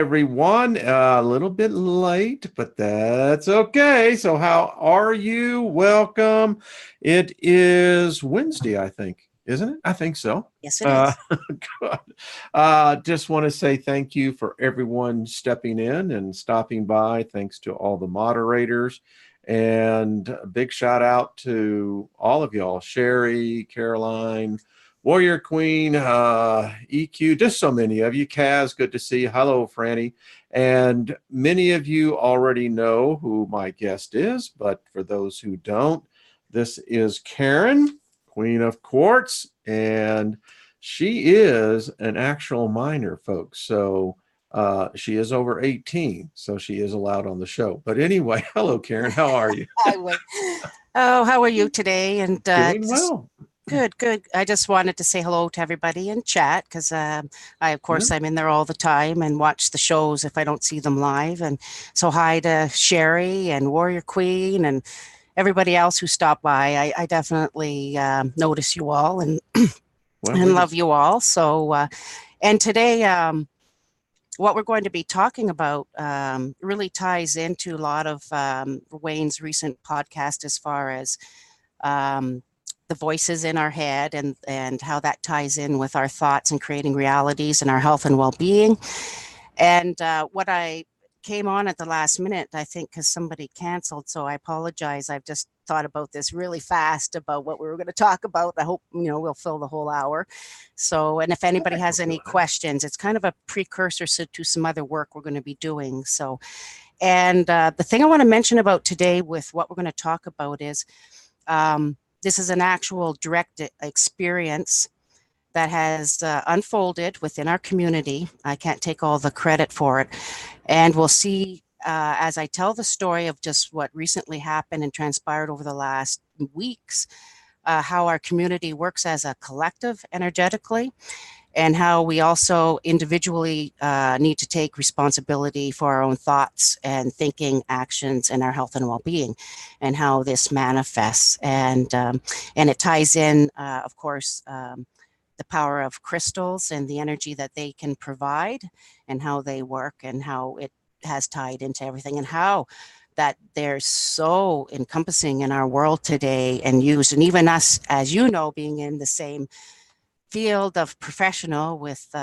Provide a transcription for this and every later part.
Everyone. A little bit late, but that's okay. So, how are you? Welcome. It is Wednesday, I think, isn't it? I think so. Yes, it is. Good. Just want to say thank you for everyone stepping in and stopping by. Thanks to all the moderators. And a big shout out to all of y'all, Sherry, Caroline, Warrior Queen, EQ, just so many of you. Kaz, good to see you. Hello, Franny. And many of you already know who my guest is, but for those who don't, this is Karen, Queen of Quartz, and she is an actual minor, folks. So she is over 18, so she is allowed on the show. But anyway, hello, Karen. How are you? Oh, how are you today? And Doing well. good, good. I just wanted to say hello to everybody in chat because of course, Yeah. I'm in there all the time and watch the shows if I don't see them live. And so hi to Sherry and Warrior Queen and everybody else who stopped by. I definitely notice you all and Well, and love you all. So, and today, what we're going to be talking about really ties into a lot of Wayne's recent podcast as far as the voices in our head and how that ties in with our thoughts and creating realities and our health and well-being. And what I came on at the last minute, I think, because somebody canceled. So I apologize. I've just thought about this really fast about what we were going to talk about. I hope, we'll fill the whole hour. So, and if anybody has any questions, it's kind of a precursor to some other work we're going to be doing. So, and the thing I want to mention about today with what we're going to talk about is this is an actual direct experience that has unfolded within our community. I can't take all the credit for it. And we'll see as I tell the story of just what recently happened and transpired over the last weeks, how our community works as a collective energetically, and how we also individually need to take responsibility for our own thoughts and thinking, actions, and our health and well-being, and how this manifests. And it ties in, of course, the power of crystals and the energy that they can provide and how they work and how it has tied into everything and how that they're so encompassing in our world today and used. And even us, as you know, being in the same field of professional with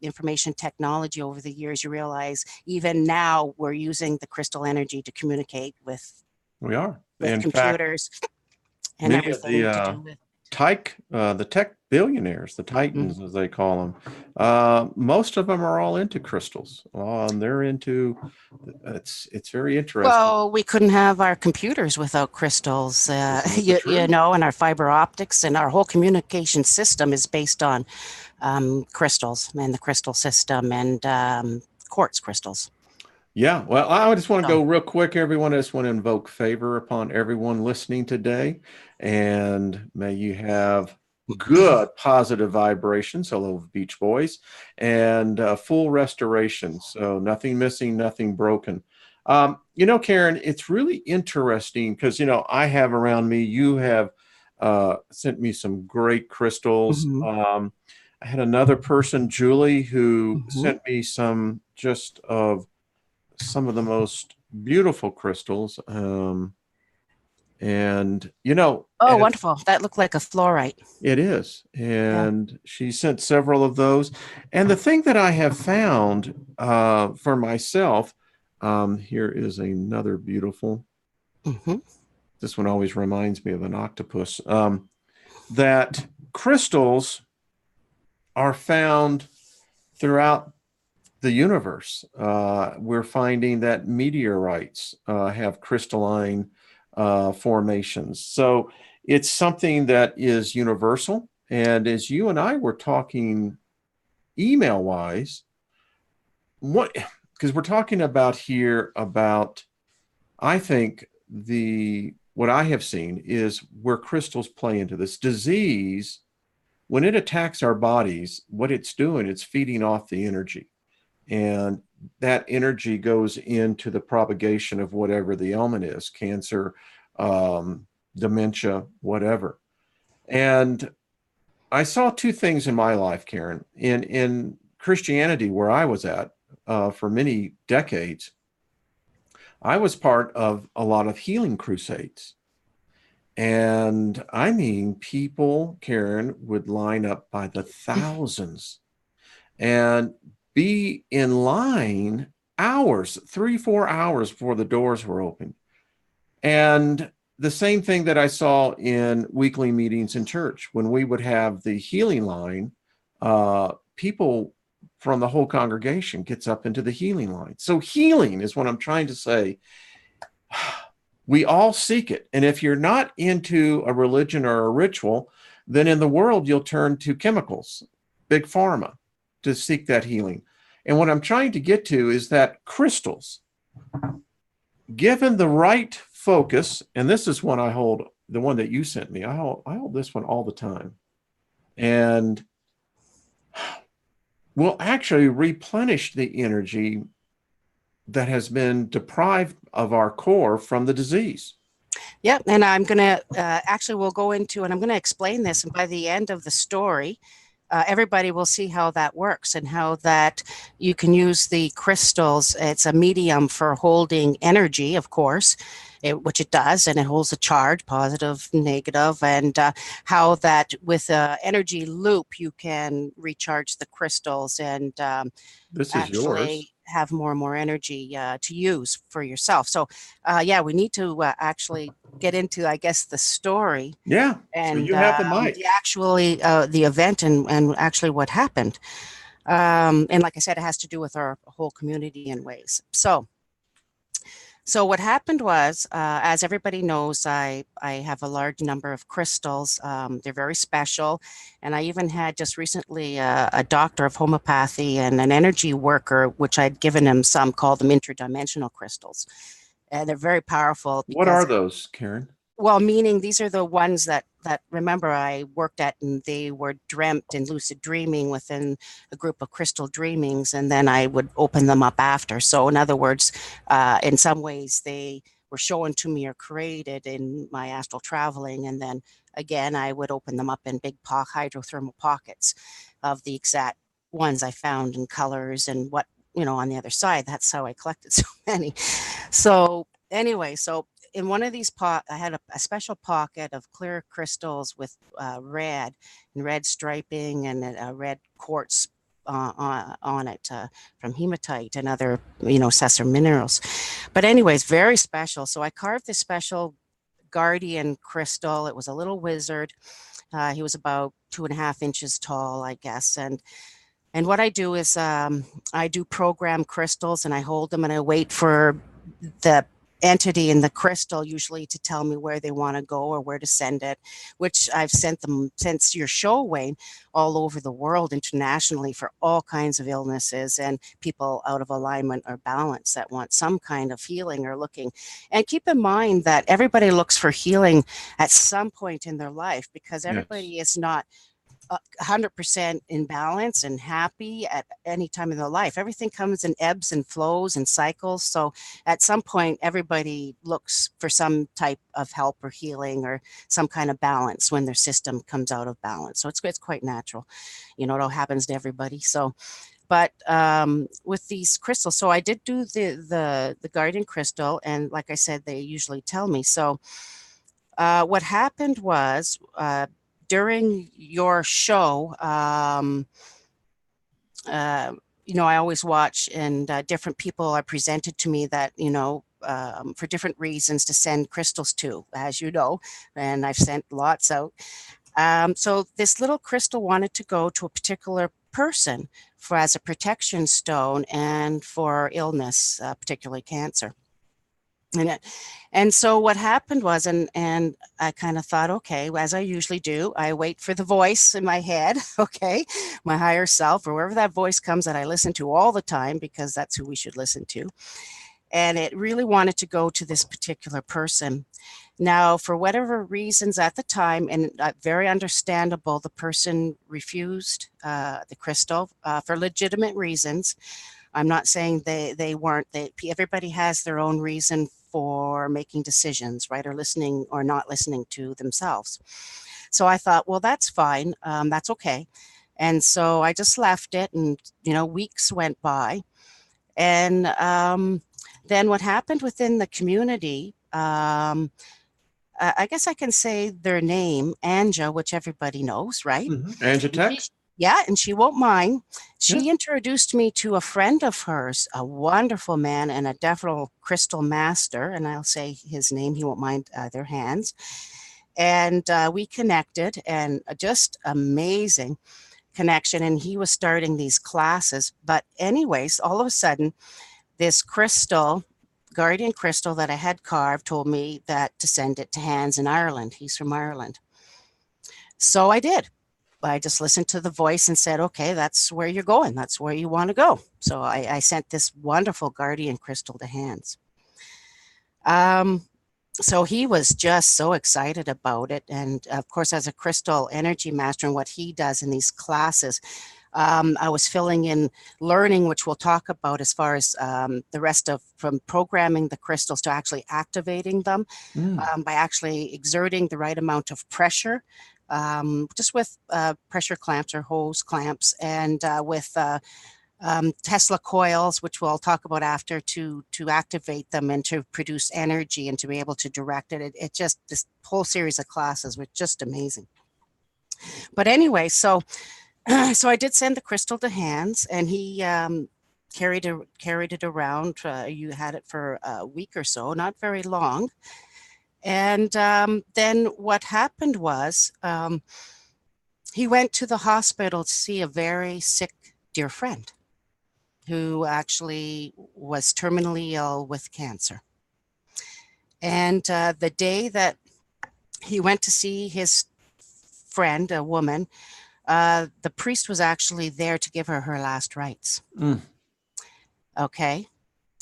information technology over the years, you realize even now we're using the crystal energy to communicate with We are. with In computers fact, and many of everything to do with the tech billionaires, the titans, as they call them, most of them are all into crystals. They're into it's very interesting. Well, we couldn't have our computers without crystals, and our fiber optics and our whole communication system is based on crystals and the crystal system and quartz crystals. Yeah, well, I just want to go real quick, everyone. I just want to invoke favor upon everyone listening today, and may you have good positive vibrations. Hello, Beach Boys, and full restoration. So nothing missing, nothing broken. Karen, it's really interesting because I have around me. You have sent me some great crystals. I had another person, Julie, who sent me some some of the most beautiful crystals. Wonderful. That looked like a fluorite. It is. And she sent several of those. And the thing that I have found for myself, here is another beautiful. This one always reminds me of an octopus. That crystals are found throughout the universe. We're finding that meteorites have crystalline formations. So it's something that is universal. And as you and I were talking email wise, because we're talking about I think what I have seen is where crystals play into this disease. When it attacks our bodies, what it's doing, it's feeding off the energy. And that energy goes into the propagation of whatever the ailment is, cancer, dementia, whatever. And I saw two things in my life, Karen. In Christianity, where I was at, for many decades, I was part of a lot of healing crusades. And I mean, people, Karen, would line up by the thousands and be in line hours, 3, 4 hours before the doors were open. And the same thing that I saw in weekly meetings in church, when we would have the healing line, people from the whole congregation gets up into the healing line. So healing is what I'm trying to say. We all seek it. And if you're not into a religion or a ritual, then in the world, you'll turn to chemicals, big pharma, to seek that healing. And what I'm trying to get to is that crystals, given the right focus, and this is one I hold, the one that you sent me, I hold this one all the time, and will actually replenish the energy that has been deprived of our core from the disease. Yep, and I'm going to actually we'll go into, and I'm going to explain this, and by the end of the story, everybody will see how that works and how that you can use the crystals. It's a medium for holding energy, of course, which it does, and it holds a charge, positive, negative, and how that with an energy loop, you can recharge the crystals and This is yours. actually have more and more energy to use for yourself. So yeah, we need to actually get into, I guess, the story Yeah. So and you have the mic. the actually the event and actually what happened. And like I said, it has to do with our whole community in ways. So what happened was, as everybody knows, I have a large number of crystals. They're very special. And I even had just recently a doctor of homeopathy and an energy worker, which I'd given him some, called them interdimensional crystals. And they're very powerful What are because, those, Karen? well, meaning these are the ones that remember I worked at, and they were dreamt in lucid dreaming within a group of crystal dreamings, and then I would open them up after. So in other words, in some ways they were shown to me or created in my astral traveling, and then again I would open them up in big hydrothermal pockets of the exact ones I found in colors and what, on the other side. That's how I collected so many. So anyway, so in one of these I had a special pocket of clear crystals with red striping and a red quartz on it from hematite and other, sessile minerals. But anyways, very special. So I carved this special guardian crystal. It was a little wizard. He was about 2.5 inches tall, I guess. And what I do is I do program crystals, and I hold them and I wait for the entity in the crystal usually to tell me where they want to go or where to send it, which I've sent them since your show, Wayne, all over the world internationally for all kinds of illnesses and people out of alignment or balance that want some kind of healing or looking. And keep in mind that everybody looks for healing at some point in their life, because Yes. everybody is not 100% in balance and happy at any time in their life. Everything comes in ebbs and flows and cycles. So at some point, everybody looks for some type of help or healing or some kind of balance when their system comes out of balance. So it's quite natural. It all happens to everybody. So, but with these crystals, so I did do the guardian crystal, and like I said, they usually tell me. So what happened was, during your show, I always watch, and different people are presented to me that, for different reasons to send crystals to, as you know, and I've sent lots out. So this little crystal wanted to go to a particular person for as a protection stone and for illness, particularly cancer. And so what happened was, and I kind of thought, okay, as I usually do, I wait for the voice in my head, okay, my higher self, or wherever that voice comes that I listen to all the time, because that's who we should listen to. And it really wanted to go to this particular person. Now, for whatever reasons at the time, and very understandable, the person refused the crystal for legitimate reasons. I'm not saying they weren't. Everybody has their own reason for making decisions, right, or listening or not listening to themselves. So I thought, well, that's fine. That's okay. And so I just left it, and weeks went by. And then what happened within the community, I guess I can say their name, Anja, which everybody knows, right? Anja Tech? Yeah, and she won't mind. Yeah. She introduced me to a friend of hers, a wonderful man and a definite crystal master, and I'll say his name, he won't mind their hands. And we connected, and just amazing connection. And he was starting these classes. But anyways, all of a sudden, this crystal, guardian crystal that I had carved, told me that to send it to Hans in Ireland. He's from Ireland. So I did. I just listened to the voice and said, okay, that's where you're going. That's where you want to go. So I sent this wonderful guardian crystal to Hans. So he was just so excited about it. And of course, as a crystal energy master and what he does in these classes, I was filling in learning, which we'll talk about as far as the rest of from programming the crystals to actually activating them by actually exerting the right amount of pressure, just with pressure clamps or hose clamps, and with Tesla coils, which we'll talk about after, to activate them and to produce energy and to be able to direct it. It just, this whole series of classes was just amazing. But anyway, so I did send the crystal to Hans, and he carried it around. You had it for a week or so, not very long. And then what happened was he went to the hospital to see a very sick dear friend who actually was terminally ill with cancer. And the day that he went to see his friend, a woman, the priest was actually there to give her her last rites. Okay.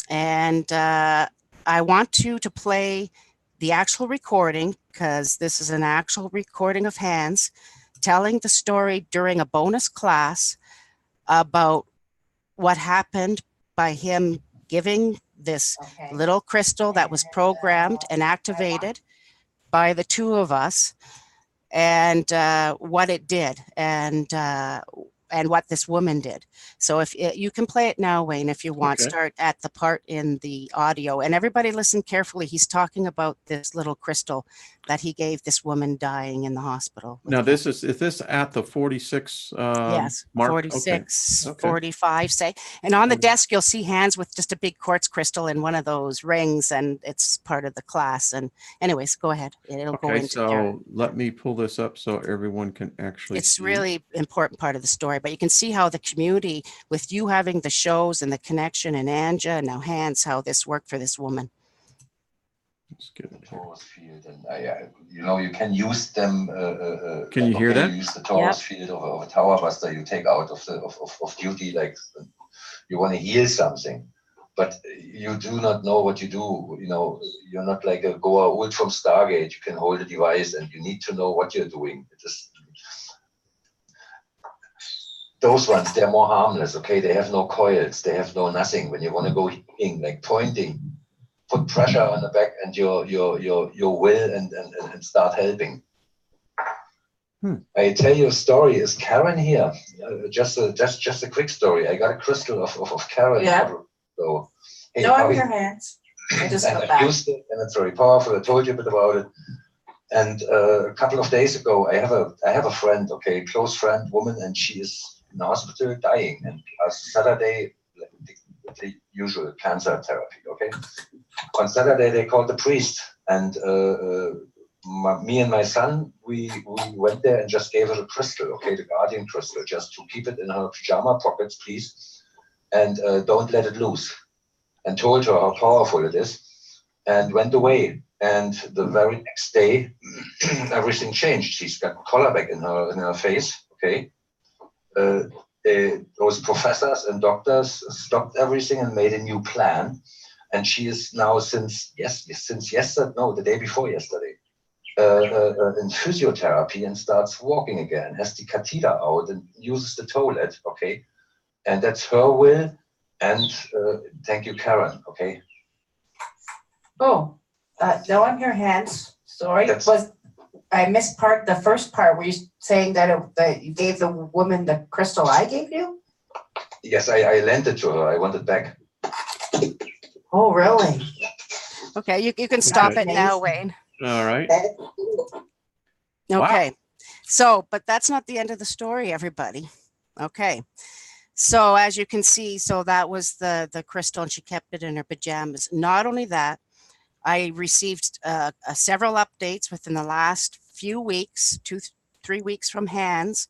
And I want you to play the actual recording, because this is an actual recording of Hans telling the story during a bonus class about what happened by him giving this little crystal that was programmed and activated by the two of us, and what it did, and what this woman did. So if you can play it now, Wayne, if you want. Okay. Start at the part in the audio, and everybody listen carefully. He's talking about this little crystal that he gave this woman dying in the hospital. Now, is this at the 46 yes, mark? 46, Okay. 45, say. And on the desk, you'll see Hans with just a big quartz crystal in one of those rings, and it's part of the class. And anyways, go ahead. It'll go into so let me pull this up so everyone can actually It's see. really important part of the story, but you can see how the community, with you having the shows and the connection, and Anja and now Hans, how this worked for this woman. Let's get it. Torus field, and you can use them. Can you hear that? You use the torus field of a tower buster. You take out of duty, like you want to heal something, but you do not know what you do. You're not like a Goa Ult from Stargate. You can hold a device, and you need to know what you're doing. Those ones, they're more harmless. Okay, they have no coils. They have no nothing. When you want to go healing, like pointing, put pressure on the back and your will and start helping. I tell you a story. Is Karen here? Just a quick story. I got a crystal of Karen. Yeah. So, hey, no, I'm your hands. I just got back. Used it, and it's very powerful. I told you a bit about it. And a couple of days ago, I have a friend, okay, close friend, woman, and she is in the hospital dying. And last Saturday, the usual cancer therapy, okay. On Saturday, they called the priest, and me and my son, we went there and just gave her a crystal, okay, the guardian crystal, just to keep it in her pajama pockets, please, and don't let it loose. And told her how powerful it is, and went away. And the very next day, everything changed. She's got color back in her face, okay. Those professors and doctors stopped everything and made a new plan. And she is now since yesterday, no, the day before yesterday, in physiotherapy, and starts walking again, has the catheter out and uses the toilet, okay? And that's her will. And thank you, Karen, okay? Oh, no, I'm your hands. Sorry. I missed the first part. Were you saying that you gave the woman the crystal I gave you? Yes, I lent it to her. I want it back. Oh, really? Okay, you can stop Okay. it now, Wayne. All right. Okay. Wow. So, but that's not the end of the story, everybody. Okay. So as you can see, so that was the crystal, and she kept it in her pajamas. Not only that, I received several updates within the last few weeks, 3 weeks from hands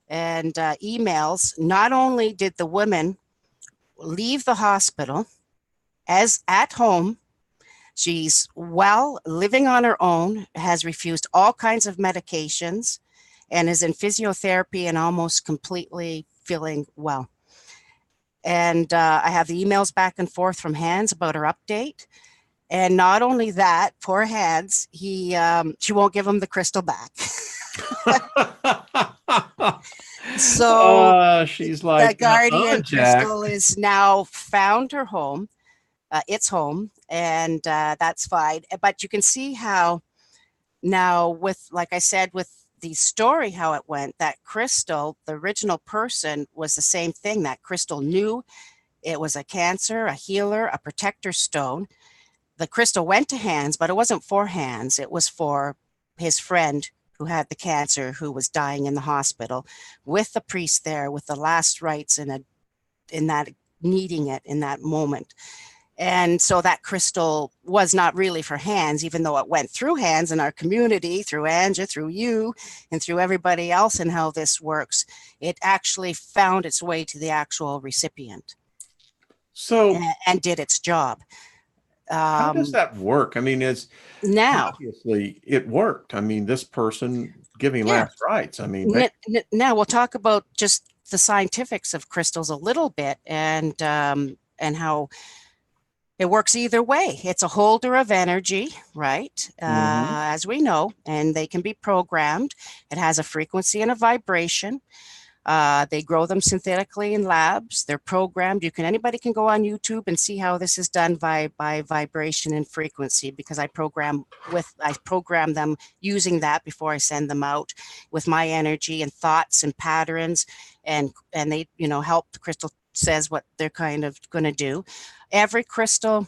and emails. Not only did the women leave the hospital as at home, she's well, living on her own, has refused all kinds of medications, and is in physiotherapy and almost completely feeling well. And I have the emails back and forth from Hans about her update. And not only that, poor Hans, she won't give him the crystal back. So she's like, the guardian Jack. crystal is now found her home, its home, and that's fine. But you can see how now, with, like I said, with the story, how it went, that crystal, the original person was the same thing. That crystal knew it was a cancer, a healer, a protector stone. The crystal went to Hans, but it wasn't for Hans. It was for his friend who had the cancer, who was dying in the hospital, with the priest there, with the last rites in that needing it in that moment. And so that crystal was not really for Hans, even though it went through Hans in our community, through Anja, through you, and through everybody else, and how this works. It actually found its way to the actual recipient. So, and did its job. How does that work? I mean, it's now obviously it worked. I mean, this person giving last rites. I mean, now we'll talk about just the scientifics of crystals a little bit, and how it works either way. It's a holder of energy, right? As we know, and they can be programmed. It has a frequency and a vibration. They grow them synthetically in labs. They're programmed. Anybody can go on YouTube and see how this is done by vibration and frequency, because I program them using that before I send them out with my energy and thoughts and patterns, and they help. The crystal says what they're kind of going to do. Every crystal,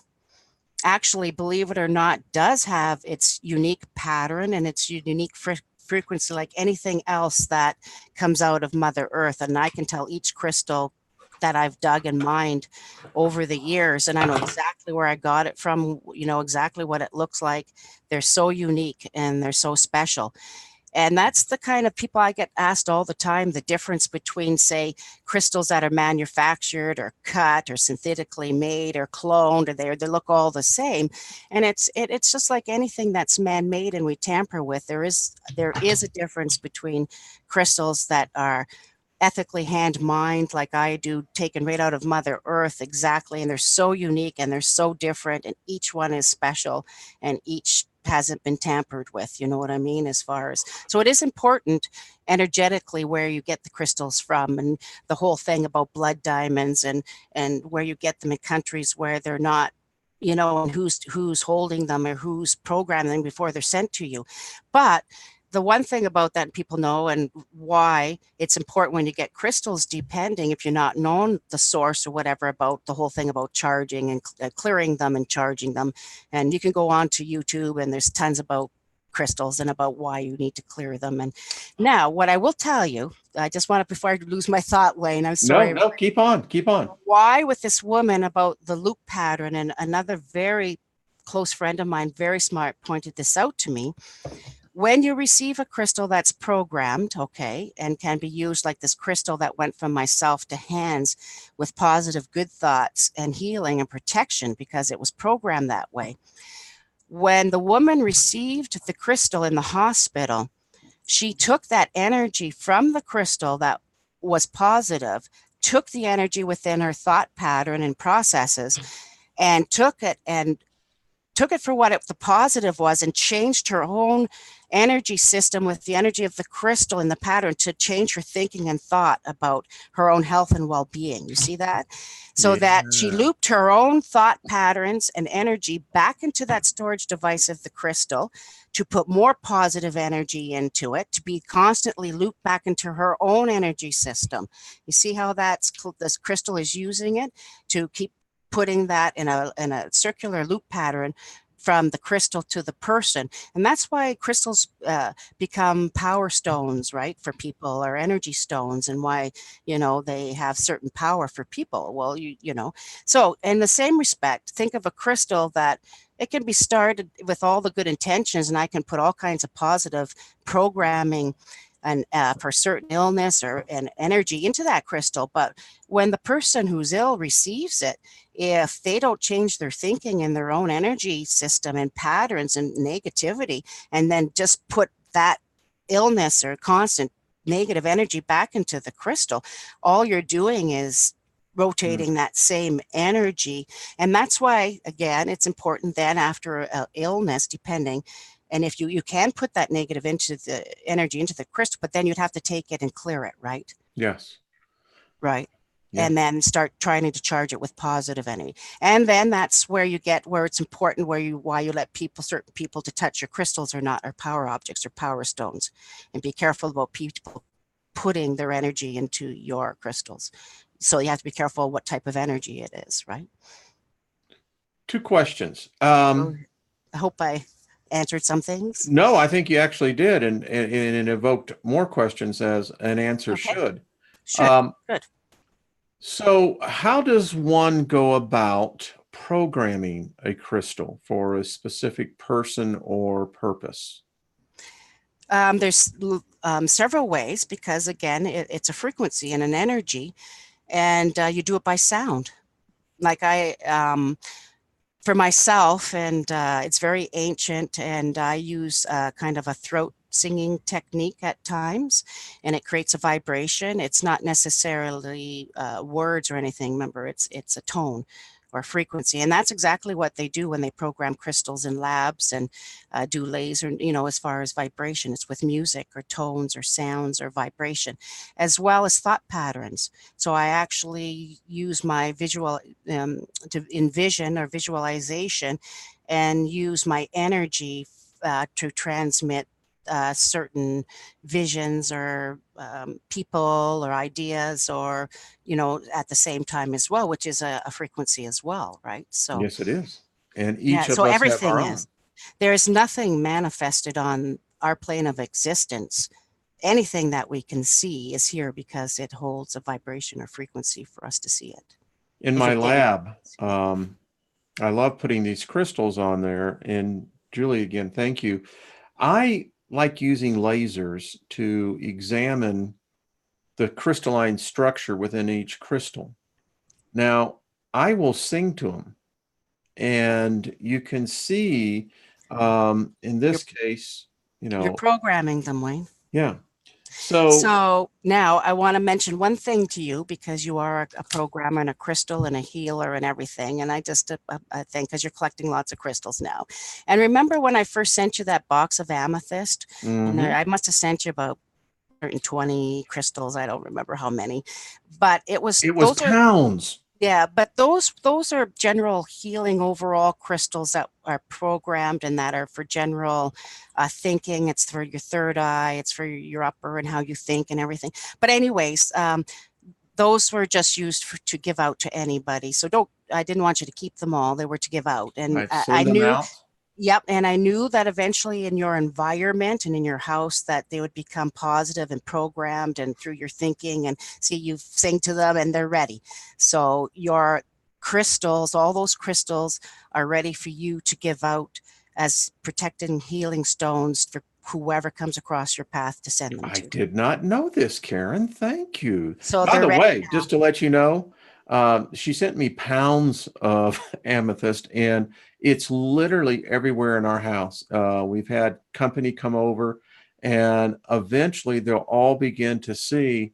actually, believe it or not, does have its unique pattern and its unique frequency, like anything else that comes out of Mother Earth. And I can tell each crystal that I've dug and mined over the years, and I know exactly where I got it from, exactly what it looks like. They're so unique and they're so special. And that's the kind of people I get asked all the time, the difference between, say, crystals that are manufactured or cut or synthetically made or cloned, or they look all the same. And it's just like anything that's man-made and we tamper with. There is a difference between crystals that are ethically hand-mined, like I do, taken right out of Mother Earth, exactly. And they're so unique and they're so different, and each one is special, and each hasn't been tampered with, you know what I mean, as far as, so it is important energetically where you get the crystals from, and the whole thing about blood diamonds and where you get them in countries where they're not, and who's holding them or who's programming them before they're sent to you. But the one thing about that people know, and why it's important when you get crystals, depending if you're not known the source or whatever, about the whole thing about charging and clearing them and charging them. And you can go on to YouTube and there's tons about crystals and about why you need to clear them. And now what I will tell you, I just want to, before I lose my thought, Wayne, I'm sorry. No, keep on. Why with this woman about the loop pattern, and another very close friend of mine, very smart, pointed this out to me. When you receive a crystal that's programmed, okay, and can be used like this crystal that went from myself to Hans with positive good thoughts and healing and protection because it was programmed that way. When the woman received the crystal in the hospital, she took that energy from the crystal that was positive, took the energy within her thought pattern and processes, and took it for what the positive was, and changed her own energy system with the energy of the crystal in the pattern to change her thinking and thought about her own health and well-being. You see that? So that she looped her own thought patterns and energy back into that storage device of the crystal to put more positive energy into it, to be constantly looped back into her own energy system. You see how this crystal is using it to keep putting that in a circular loop pattern from the crystal to the person. And that's why crystals become power stones, right, for people, or energy stones, and why, they have certain power for people. Well, so in the same respect, think of a crystal that it can be started with all the good intentions, and I can put all kinds of positive programming and for certain illness or an energy into that crystal. But when the person who's ill receives it, if they don't change their thinking and their own energy system and patterns and negativity, and then just put that illness or constant negative energy back into the crystal, all you're doing is rotating that same energy. And that's why, again, it's important then after an illness, depending, and if you can put that negative into the energy into the crystal, but then you'd have to take it and clear it, right? Yes. Right. Yeah. And then start trying to charge it with positive energy. And then that's where you get where it's important, why you let certain people to touch your crystals or not, or power objects or power stones. And be careful about people putting their energy into your crystals. So you have to be careful what type of energy it is, right? 2 questions. I hope I answered some things. No, I think you actually did, and it evoked more questions as an answer should. Good. So how does one go about programming a crystal for a specific person or purpose? There's several ways, because again, it's a frequency and an energy, and you do it by sound. Like for myself, and it's very ancient, and I use kind of a throat singing technique at times, and it creates a vibration. It's not necessarily words or anything. Remember, it's a tone or frequency, and that's exactly what they do when they program crystals in labs and do laser, as far as vibration. It's with music or tones or sounds or vibration, as well as thought patterns. So I actually use my visual to envision or visualization, and use my energy to transmit certain visions or people or ideas, or at the same time as well, which is a frequency as well, right? So Yes, it is. And each of so us everything have our own. is. There's nothing manifested on our plane of existence. Anything that we can see is here because it holds a vibration or frequency for us to see it. In my lab, I love putting these crystals on there. And Julie, again, thank you. I like using lasers to examine the crystalline structure within each crystal. Now, I will sing to them, and you can see in this case, you're programming them, Wayne. Yeah. So now I want to mention one thing to you, because you are a programmer and a crystal and a healer and everything. And I just I think, because you're collecting lots of crystals now. And remember when I first sent you that box of amethyst? And I must have sent you about 120 crystals. I don't remember how many, but it was pounds. Yeah, but those are general healing overall crystals that are programmed, and that are for general thinking. It's for your third eye. It's for your upper and how you think and everything. But anyways, those were just used to give out to anybody. So I didn't want you to keep them all. They were to give out. And I knew. Out. Yep. And I knew that eventually in your environment and in your house that they would become positive and programmed, and through your thinking, and see, you sing to them and they're ready. So your crystals, all those crystals are ready for you to give out as protecting healing stones for whoever comes across your path to send them to. I did not know this, Karen. Thank you. So by the way, just to let you know, she sent me pounds of amethyst, and it's literally everywhere in our house. We've had company come over, and eventually they'll all begin to see,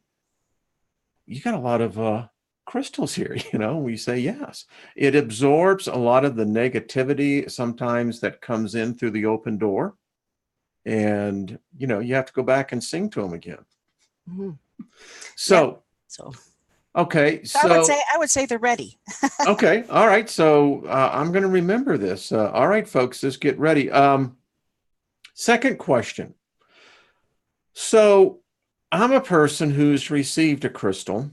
you got a lot of crystals here. We say yes. It absorbs a lot of the negativity sometimes that comes in through the open door. And, you have to go back and sing to them again. Mm-hmm. Okay. So I would say they're ready. Okay. All right. So I'm going to remember this. All right, folks, let's get ready. Second question. So I'm a person who's received a crystal.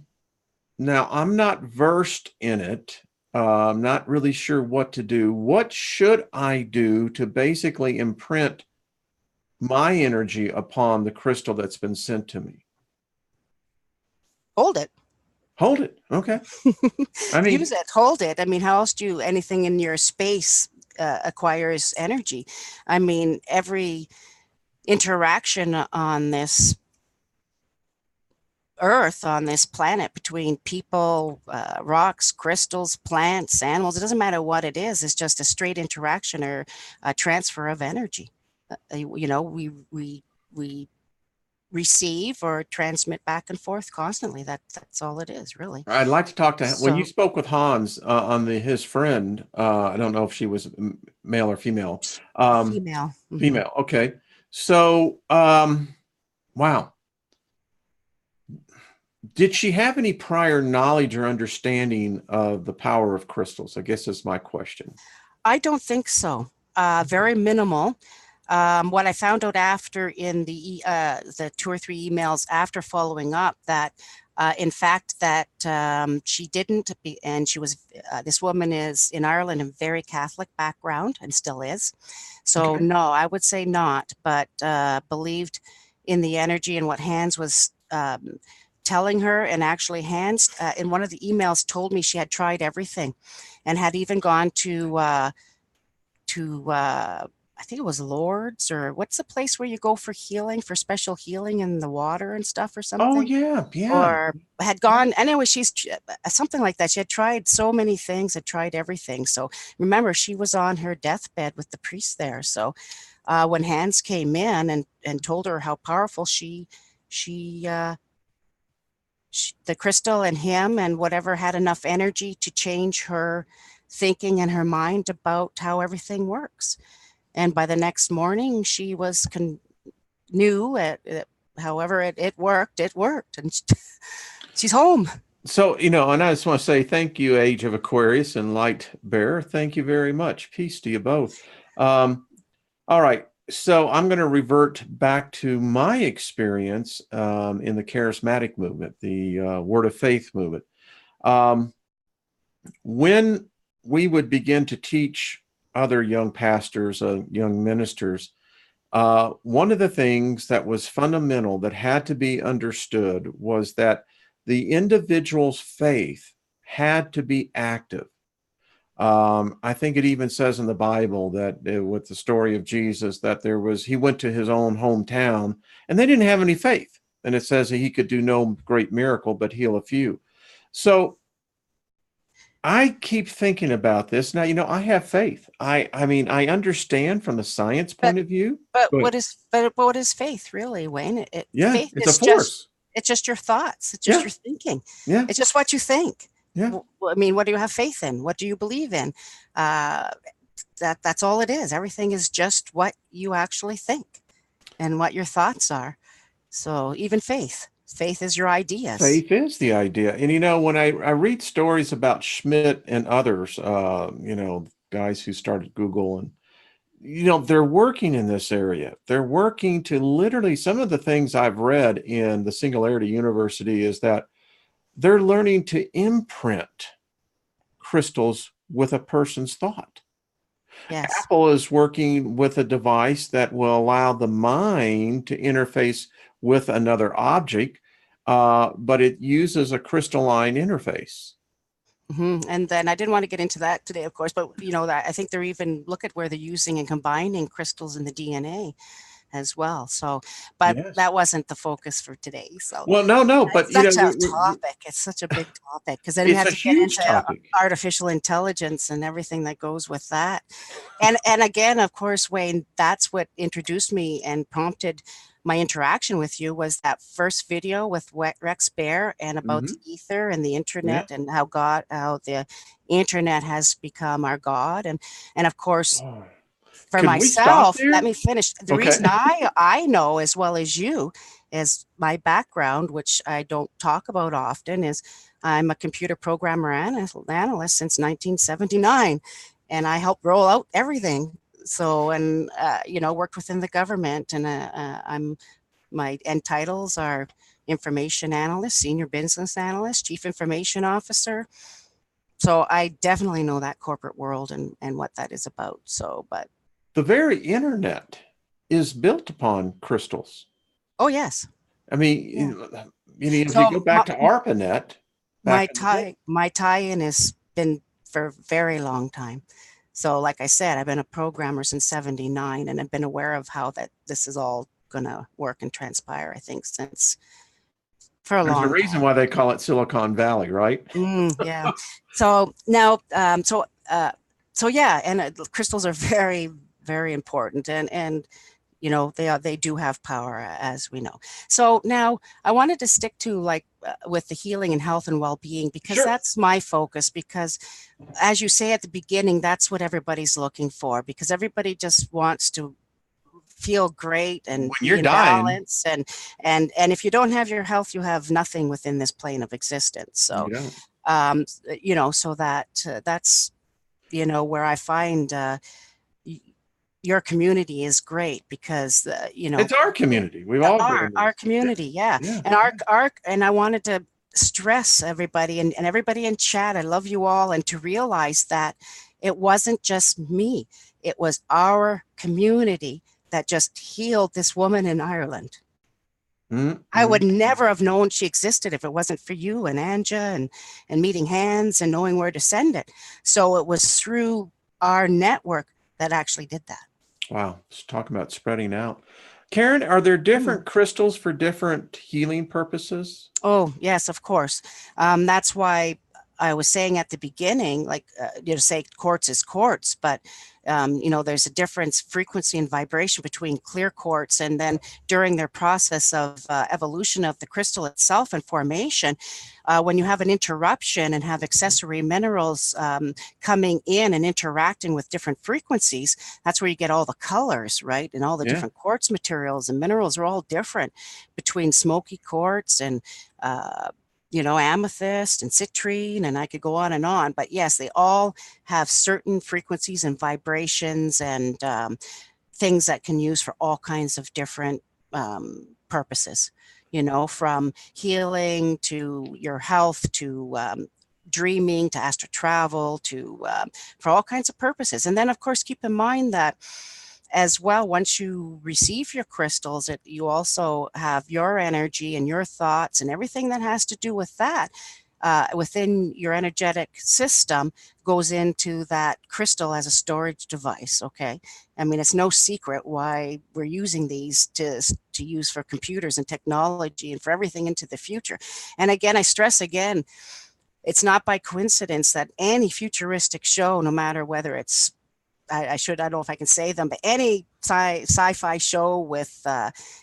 Now, I'm not versed in it. I'm not really sure what to do. What should I do to basically imprint my energy upon the crystal that's been sent to me? Hold it. Hold it. Okay. I mean, Use it, hold it. I mean, how else do anything in your space acquires energy? I mean, every interaction on this earth, on this planet, between people, rocks, crystals, plants, animals, it doesn't matter what it is, it's just a straight interaction or a transfer of energy. You know, we receive or transmit back and forth constantly. That's all it is, really. I'd like to talk to, when you So, spoke with Hans on his friend, I don't know if she was male or female. female. Mhm. Female. Okay. So, wow. Did she have any prior knowledge or understanding of the power of crystals? I guess is my question. I don't think so. Very minimal. What I found out after in the 2 or 3 emails after following up, that in fact that she didn't be, and she was, this woman is in Ireland, a very Catholic background and still is. So Okay. no, I would say not, but believed in the energy and what Hans was telling her. And actually Hans, in one of the emails, told me she had tried everything and had even gone to I think it was Lord's, or what's the place where you go for healing, for special healing in the water and stuff or Oh something? yeah, yeah. Or had gone, anyway, she's something like that. She had tried so many things, had tried everything. So remember, she was on her deathbed with the priest there. So when Hans came in and told her how powerful she the crystal and him and whatever had enough energy to change her thinking and her mind about how everything works. And by the next morning, she was knew it, however it worked, and she's home. So, and I just want to say thank you, Age of Aquarius and Light Bearer. Thank you very much. Peace to you both. All right. So I'm going to revert back to my experience in the charismatic movement, the Word of Faith movement. When we would begin to teach other young pastors, young ministers, one of the things that was fundamental that had to be understood was that the individual's faith had to be active. I think it even says in the Bible that with the story of Jesus, that he went to his own hometown and they didn't have any faith. And it says that he could do no great miracle, but heal a few. So I keep thinking about this. Now, I have faith. I mean, I understand from the science point of view. But what is faith really, Wayne? Yeah, Faith it's a is force. It's just your thoughts. It's just your thinking. Yeah. It's just what you think. Yeah. I mean, what do you have faith in? What do you believe in? That's all it is. Everything is just what you actually think and what your thoughts are. So even faith is your ideas. Faith is the idea. And when I read stories about Schmidt and others, guys who started Google, and they're working in this area. They're working to literally, some of the things I've read in the Singularity University is that they're learning to imprint crystals with a person's thought. Yes. Apple is working with a device that will allow the mind to interface with another object, but it uses a crystalline interface. Mm-hmm. And then I didn't want to get into that today, of course, but I think they're even look at where they're using and combining crystals in the DNA as well. So, but Yes. that wasn't the focus for today. So, well, no, but it's such a topic. It's such a big topic because then we have to get into topic. Artificial intelligence and everything that goes with that. And again, of course, Wayne, that's what introduced me and prompted my interaction with you, was that first video with Rex Bear and about the ether and the internet, and how the internet has become our God. And of course, for myself, let me finish. The reason I know as well as you is my background, which I don't talk about often, is I'm a computer programmer analyst since 1979, and I helped roll out everything. So, and worked within the government, and my end titles are information analyst, senior business analyst, chief information officer, So I definitely know that corporate world and what that is about. So, but the very internet is built upon crystals. oh yes. I mean, Yeah. if you So go back to ARPANET back in the day. my tie-in has been for a very long time. So like I said, I've been a programmer since 79 and I've been aware of how that this is all gonna work and transpire, I think, since for a There's a long reason time. why they call it Silicon Valley, right? Yeah. So now, so yeah, and crystals are very, very important, and you know they do have power, as we know. So now I wanted to stick to like with the healing and health and well-being because Sure. that's my focus. Because as you say at the beginning, that's what everybody's looking for. Because everybody just wants to feel great When and be you're in dying, balance and if you don't have your health, you have nothing within this plane of existence. So you don't. you know, so that that's you know where I find your community is great because you know It's our community. We've all been in our these. community, yeah, Yeah. and our and I wanted to stress everybody and everybody in chat, I love you all, and to realize that it wasn't just me, it was our community that just healed this woman in Ireland. I would Mm-hmm. never have known she existed if it wasn't for you and Anja and meeting hands and knowing where to send it. So it was through our network that actually did that. Wow. Let's talk about spreading out. Karen, are there different crystals for different healing purposes? Oh, yes, of course. That's why I was saying at the beginning, like, you know, say quartz is quartz, but, you know, there's a difference frequency and vibration between clear quartz. And then during their process of evolution of the crystal itself and formation, when you have an interruption and have accessory minerals coming in and interacting with different frequencies, that's where you get all the colors, right? And all the different quartz materials and minerals are all different between smoky quartz and you know, amethyst and citrine, and I could go on and on. But yes, they all have certain frequencies and vibrations and things that can use for all kinds of different purposes, you know, from healing to your health to dreaming to astral travel to for all kinds of purposes. And then, of course, keep in mind that as well, once you receive your crystals, you also have your energy and your thoughts and everything that has to do with that within your energetic system goes into that crystal as a storage device. Okay. I mean, it's no secret why we're using these to use for computers and technology and for everything into the future. And again, I stress again, it's not by coincidence that any futuristic show, no matter whether it's I don't know if I can say them, but any sci-fi show with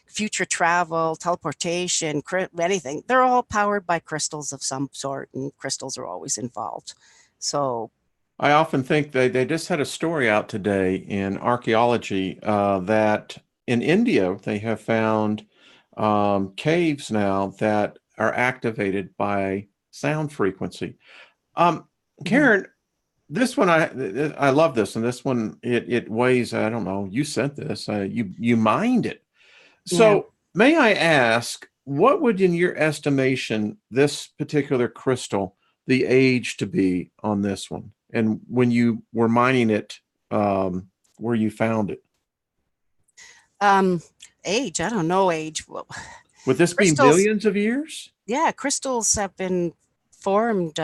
future travel, teleportation, anything, they're all powered by crystals of some sort, and crystals are always involved. So I often think they just had a story out today in archaeology that in India they have found caves now that are activated by sound frequency. Karen, this one I love this, and this one it weighs, I don't know, you sent this, you mined it. So yeah. may I ask, what would in your estimation this particular crystal the age to be on this one, and when you were mining it, where you found it? Age, I don't know age. Well, Would this be crystals, millions of years? yeah, crystals have been formed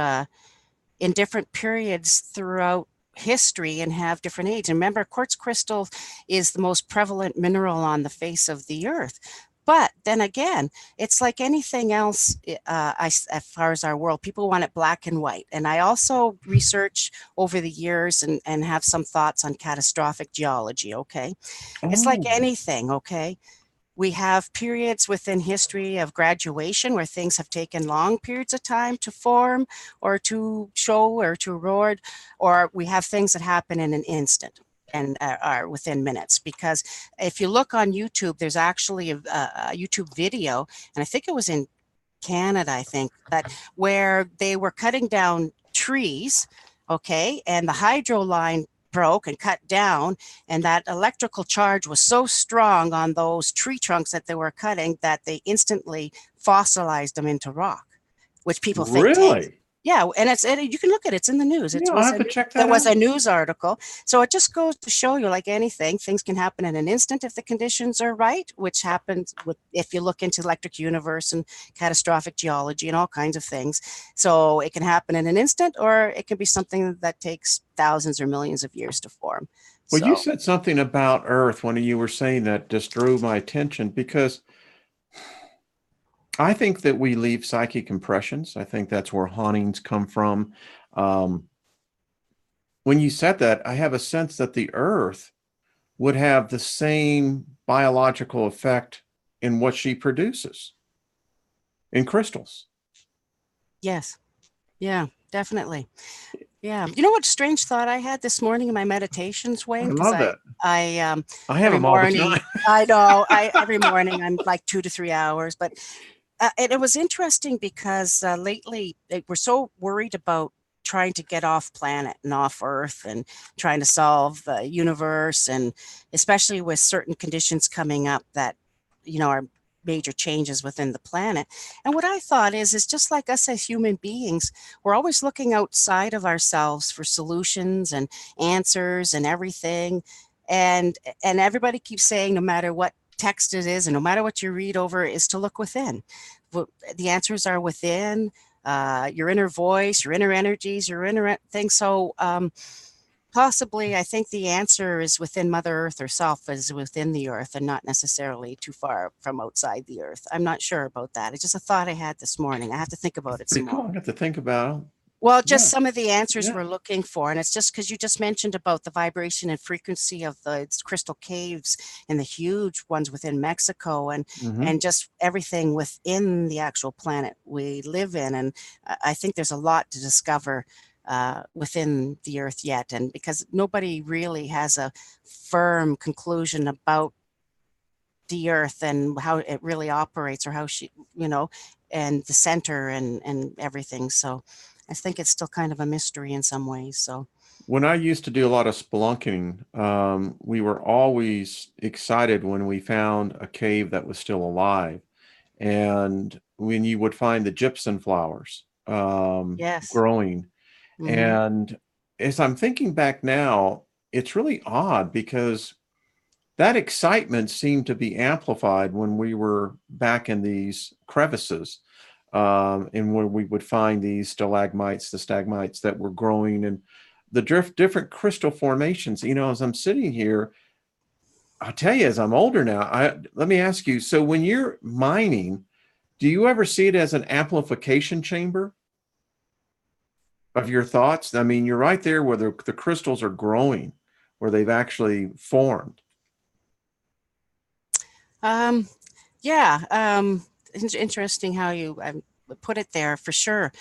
in different periods throughout history and have different age. And remember, quartz crystal is the most prevalent mineral on the face of the earth. But then again, it's like anything else as far as our world, people want it black and white. And I also research over the years and have some thoughts on catastrophic geology, okay? It's like Oh, anything, okay? We have periods within history of graduation where things have taken long periods of time to form or to show or to erode, or we have things that happen in an instant and are within minutes. Because if you look on YouTube, there's actually a YouTube video, and I think it was in Canada, I think, that where they were cutting down trees, okay, and the hydro line broke and cut down, and that electrical charge was so strong on those tree trunks that they were cutting that they instantly fossilized them into rock, which people think really? Yeah, and you can look at it. It's in the news. Yeah, I'll have to check that There was out. a news article. So it just goes to show you, like anything, things can happen in an instant if the conditions are right, which happens if you look into electric universe and catastrophic geology and all kinds of things. So it can happen in an instant, or it can be something that takes thousands or millions of years to form. Well, you So said something about Earth when you were saying that just drew my attention, because I think that we leave psychic impressions. I think that's where hauntings come from. Um, when you said that, I have a sense that the Earth would have the same biological effect in what she produces in crystals. yes. Yeah, definitely. Yeah. You know what strange thought I had this morning in my meditations, I Wayne? Because love that. I I have every them all the morning, time. I know, every morning I'm like 2 to 3 hours, but it was interesting because lately we're so worried about trying to get off planet and off Earth and trying to solve the universe, and especially with certain conditions coming up that, are major changes within the planet. And what I thought is just like us as human beings, we're always looking outside of ourselves for solutions and answers and everything. And everybody keeps saying, no matter what text it is and no matter what you read over, is to look within. The answers are within your inner voice, your inner energies, your inner thing. So possibly, I think the answer is within Mother Earth herself, is within the Earth, and not necessarily too far from outside the Earth. I'm not sure about that. It's just a thought I had this morning. I have to think about it some Pretty cool. more. I have to think about it. Well, just Yeah. some of the answers Yeah. we're looking for. And it's just because you just mentioned about the vibration and frequency of the crystal caves and the huge ones within Mexico, and Mhm. just everything within the actual planet we live in. And I think there's a lot to discover within the Earth yet. And because nobody really has a firm conclusion about the Earth and how it really operates, or how and the center and everything. So I think it's still kind of a mystery in some ways. So When I used to do a lot of spelunking, we were always excited when we found a cave that was still alive. And when you would find the gypsum flowers yes. growing. Hmm. And as I'm thinking back now, it's really odd because that excitement seemed to be amplified when we were back in these crevices, and when we would find these stalagmites, the stagmites that were growing, and the different crystal formations. As I'm sitting here, I'll tell you, as I'm older now, let me ask you, so when you're mining, do you ever see it as an amplification chamber of your thoughts? I mean, you're right there where the crystals are growing, where they've actually formed. Yeah. It's interesting how you put it there, for sure.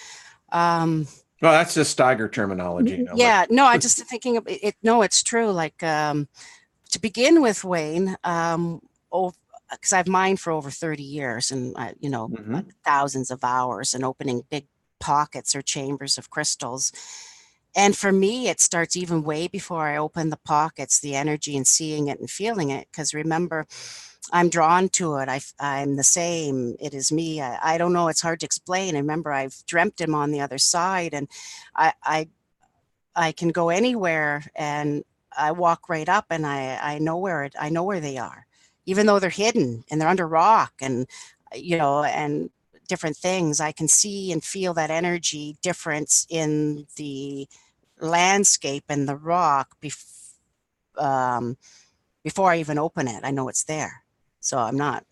Well, that's just Steiger terminology. Yeah, no, I just thinking of it. No, it's true. Like, to begin with, Wayne, because I've mined for over 30 years, and like thousands of hours, and opening big pockets or chambers of crystals. And for me, it starts even way before I open the pockets, the energy and seeing it and feeling it. Because remember, I'm drawn to it. I'm the same. It is me. I don't know. It's hard to explain. I remember I've dreamt him on the other side, and I, I, I can go anywhere, and I walk right up, and I know I know where they are, even though they're hidden and they're under rock, and and different things. I can see and feel that energy difference in the landscape and the rock um, before I even open it. I know it's there. So I'm not,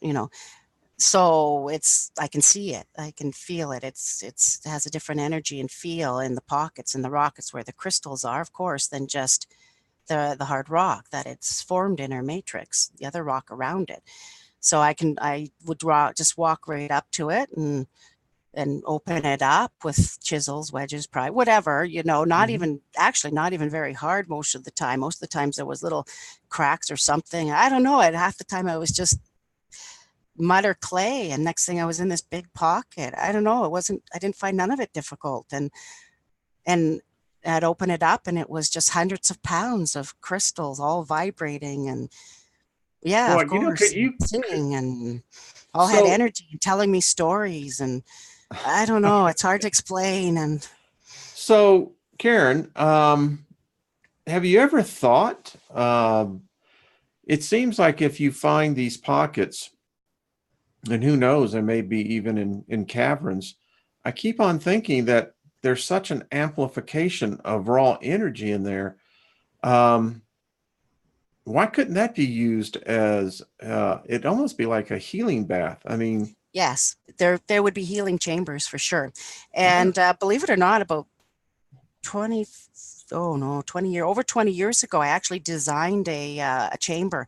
so I can see it. I can feel it. It has a different energy and feel in the pockets and the rockets where the crystals are, of course, than just the hard rock that it's formed in, or matrix, the other rock around it. So I would just walk right up to it and open it up with chisels, wedges, pry, whatever, not even very hard most of the time. Most of the times there was little cracks or something. I don't know. At half the time I was just mud or clay, and next thing I was in this big pocket. I don't know. I didn't find none of it difficult. And I'd open it up, and it was just hundreds of pounds of crystals all vibrating, and yeah, Well, of course, singing, and all had so energy and telling me stories. And I don't know, it's hard to explain. And So, Karen, have you ever thought, it seems like if you find these pockets, and who knows, there may be even in caverns, I keep on thinking that there's such an amplification of raw energy in there. Um, why couldn't that be used as, it'd almost be like a healing bath? I mean, Yes, there would be healing chambers for sure. yeah. And believe it or not, about 20, oh no, 20 years ago, I actually designed a chamber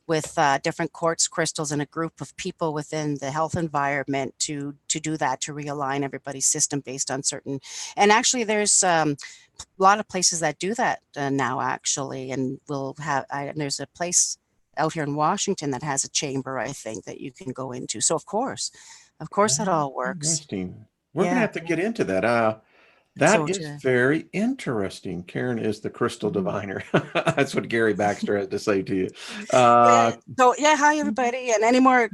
with different quartz crystals and a group of people within the health environment to do that, to realign everybody's system based on certain. And actually, there's a lot of places that do that now, actually. And we'll have, there's a place out here in Washington that has a chamber, I think, that you can go into. So of course, that all works. Interesting. We're gonna Yeah. have to get into that. So That is very interesting. Karen is the crystal diviner. That's what Gary Baxter had to say to you. So yeah, hi everybody. And any more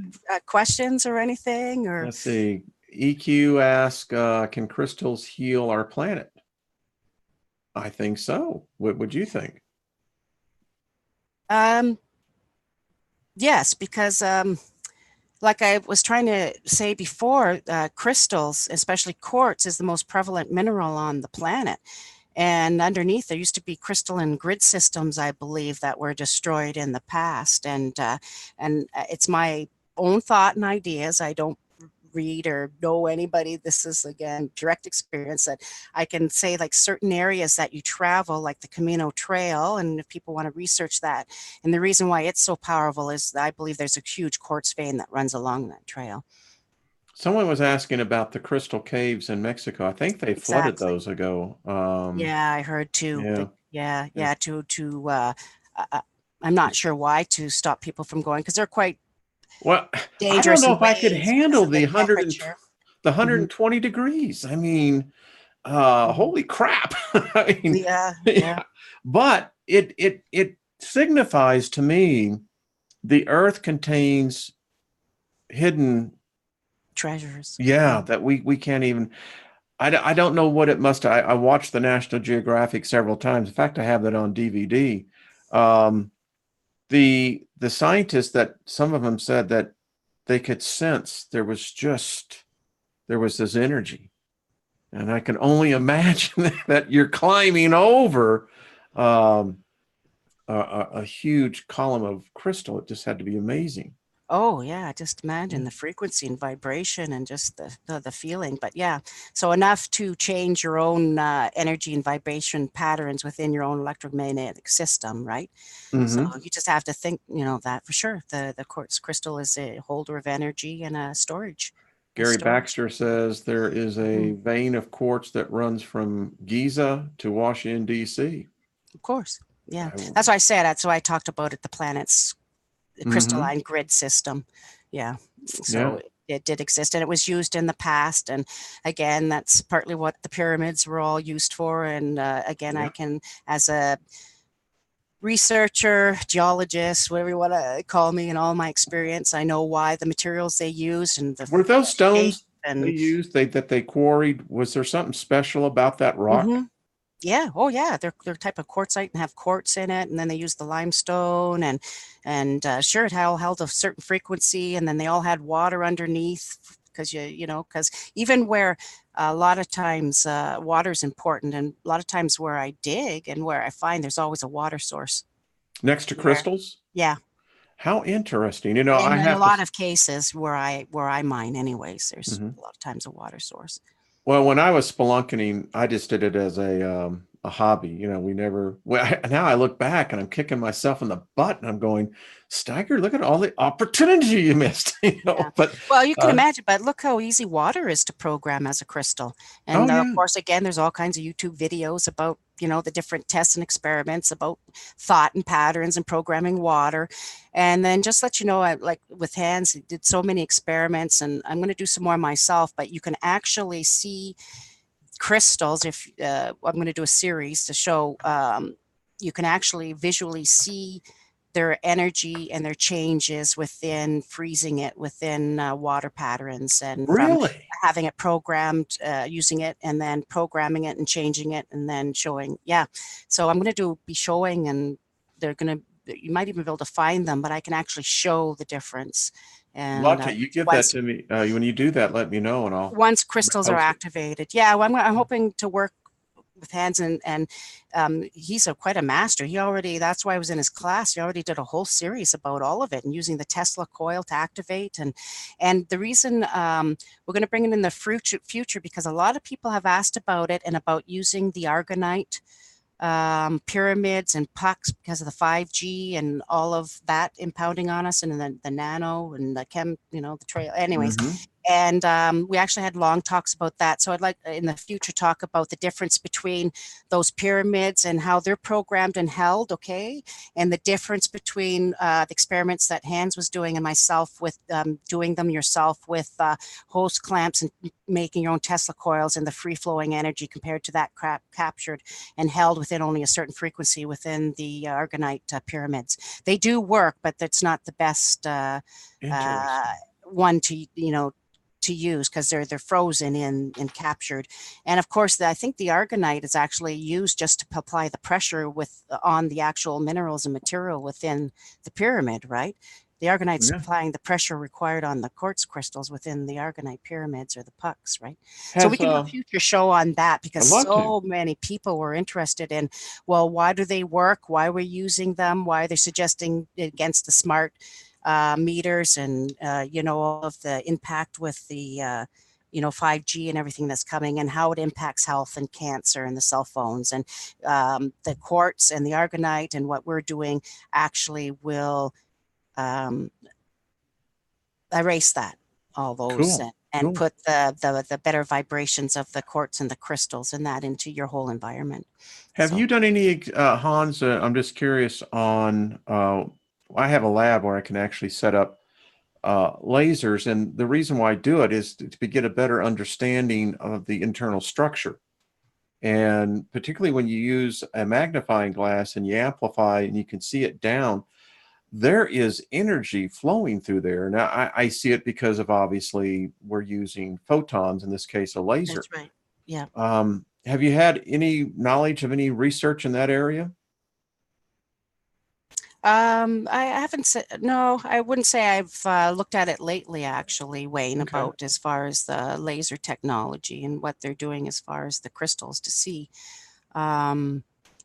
questions or anything? Or Let's see. EQ asks, can crystals heal our planet? I think so. What would you think? Yes, because like I was trying to say before, crystals, especially quartz, is the most prevalent mineral on the planet. And underneath, there used to be crystalline grid systems, I believe, that were destroyed in the past. And it's my own thought and ideas. I don't read or know anybody. This is, again, direct experience that I can say, like certain areas that you travel, like the Camino Trail, and if people want to research that. And the reason why it's so powerful is that I believe there's a huge quartz vein that runs along that trail. Someone was asking about the crystal caves in Mexico. I think they flooded those ago. Yeah, I heard too. Yeah. I'm not sure why, to stop people from going, because they're quite Well, dangerous. I don't know if I could handle the 120 temperature. degrees. I mean, holy crap. I mean, Yeah. But it signifies to me the earth contains hidden Treasures. Yeah, that we can't even. I don't know what it must. I watched the National Geographic several times. In fact, I have that on DVD. The scientists, that some of them said that they could sense there was this energy, and I can only imagine that you're climbing over a huge column of crystal. It just had to be amazing. Oh yeah, just imagine the frequency and vibration and just the feeling. But yeah, so enough to change your own energy and vibration patterns within your own electromagnetic system, right? So you just have to think, that for sure. The quartz crystal is a holder of energy and a storage. Gary Baxter says there is a vein of quartz that runs from Giza to Washington, D.C. Of course. Yeah. That's why I said, that's why I talked about it, the planet's crystalline grid system. Yeah. So it did exist, and it was used in the past. And again, that's partly what the pyramids were all used for. And again, I can, as a researcher, geologist, whatever you want to call me, in all my experience, I know why the materials they used and the were those stones they used that they quarried. Was there something special about that rock? Yeah. Oh, yeah. They're type of quartzite and have quartz in it, and then they use the limestone, and sure, it all held a certain frequency, and then they all had water underneath, because because even where a lot of times water is important, and a lot of times where I dig and where I find there's always a water source next to crystals. Yeah. How interesting. In a lot of cases where I mine, anyways, there's a lot of times a water source. Well, when I was spelunking, I just did it as a hobby. Now I look back and I'm kicking myself in the butt, and I'm going, Steiger, look at all the opportunity you missed. But well, you can imagine, but look how easy water is to program as a crystal. And of course, again, there's all kinds of YouTube videos about, the different tests and experiments about thought and patterns and programming water. And then just let you know, I, like with hands, did so many experiments, and I'm going to do some more myself, but you can actually see crystals. If I'm going to do a series to show, you can actually visually see their energy and their changes within freezing it within water patterns, and from Really? having it programmed, using it, and then programming it and changing it, and then showing. Yeah. So I'm going to be showing, and they're going to, you might even be able to find them, but I can actually show the difference. And Love to. You give that to me. When you do that, let me know and I'll once crystals are post it. activated. Yeah, well, I'm hoping to work with Hans, and he's quite a master. He already, that's why I was in his class. He already did a whole series about all of it and using the Tesla coil to activate. And the reason we're going to bring it in the future because a lot of people have asked about it and about using the argonite pyramids and pucks because of the 5G and all of that impounding on us, and then the nano and the the trail. Anyways, and we actually had long talks about that. So I'd like in the future talk about the difference between those pyramids and how they're programmed and held, okay? And the difference between the experiments that Hans was doing and myself with doing them yourself with hose clamps and making your own Tesla coils and the free-flowing energy compared to that captured and held within only a certain frequency within the argonite pyramids. They do work, but that's not the best one to to use because they're frozen and captured. And of course, I think the argonite is actually used just to apply the pressure on the actual minerals and material within the pyramid, right? The argonite's applying the pressure required on the quartz crystals within the argonite pyramids or the pucks, right? So we can do a future show on that because so many people were interested in, well, why do they work? Why we're using them? Why they're suggesting against the smart meters and, all of the impact with the, 5G and everything that's coming and how it impacts health and cancer and the cell phones and the quartz and the argonite and what we're doing actually will erase that, all those, and put the better vibrations of the quartz and the crystals and that into your whole environment. Have you done any, Hans, I'm just curious on, I have a lab where I can actually set up lasers, and the reason why I do it is to get a better understanding of the internal structure. And particularly when you use a magnifying glass and you amplify and you can see it down, there is energy flowing through there. Now, I see it because of obviously we're using photons, in this case, a laser. That's right. Yeah. Have you had any knowledge of any research in that area? I haven't said, no, I wouldn't say I've looked at it lately, actually, Wayne, about as far as the laser technology and what they're doing as far as the crystals to see. It's an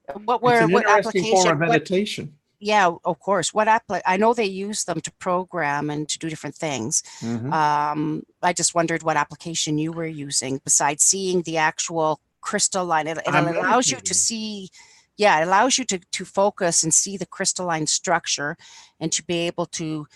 interesting form of meditation. Yeah, of course. I know they use them to program and to do different things. I just wondered what application you were using besides seeing the actual crystalline. It allows you to see. Yeah, it allows you to focus and see the crystalline structure and to be able to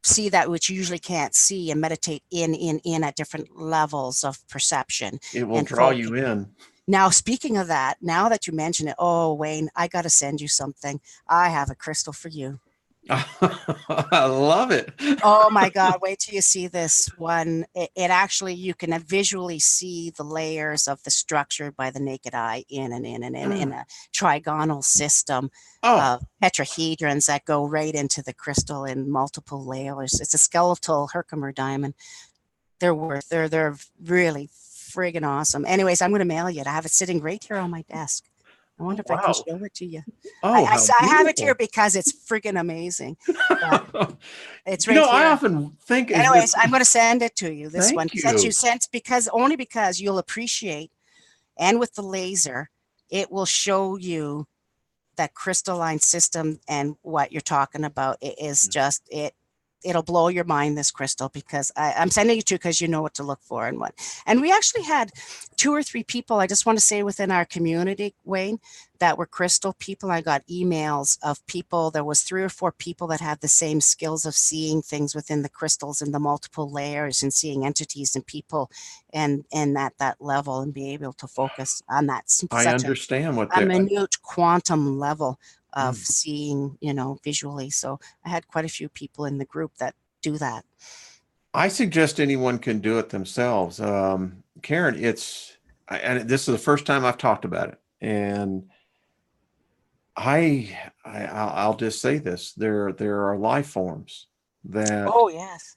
see that which you usually can't see and meditate in at different levels of perception. It will draw you in. Now, speaking of that, now that you mention it, oh, Wayne, I got to send you something. I have a crystal for you. I love it. Oh my God, wait till you see this one. It actually, you can visually see the layers of the structure by the naked eye in a trigonal system of tetrahedrons that go right into the crystal in multiple layers. It's a skeletal Herkimer diamond. They're really friggin' awesome. Anyways, I'm going to mail you it. I have it sitting right here on my desk. I wonder if I can show it to you. I have it here because it's friggin' amazing. It's right here. I often think. Anyways, I'm going to send it to you. This one. Only because you'll appreciate, and with the laser, it will show you that crystalline system and what you're talking about. It is just it. It'll blow your mind, this crystal, because I'm sending it to you because you know what to look for and what. And we actually had 2 or 3 people, I just want to say within our community, Wayne, that were crystal people. I got emails of people. There was 3 or 4 people that had the same skills of seeing things within the crystals and the multiple layers and seeing entities and people and at that level and be able to focus on that. I understand what a minute quantum level of seeing, visually. So I had quite a few people in the group that do that. I suggest anyone can do it themselves. Karen, and this is the first time I've talked about it. And I I'll just say this: there are life forms that Oh, yes.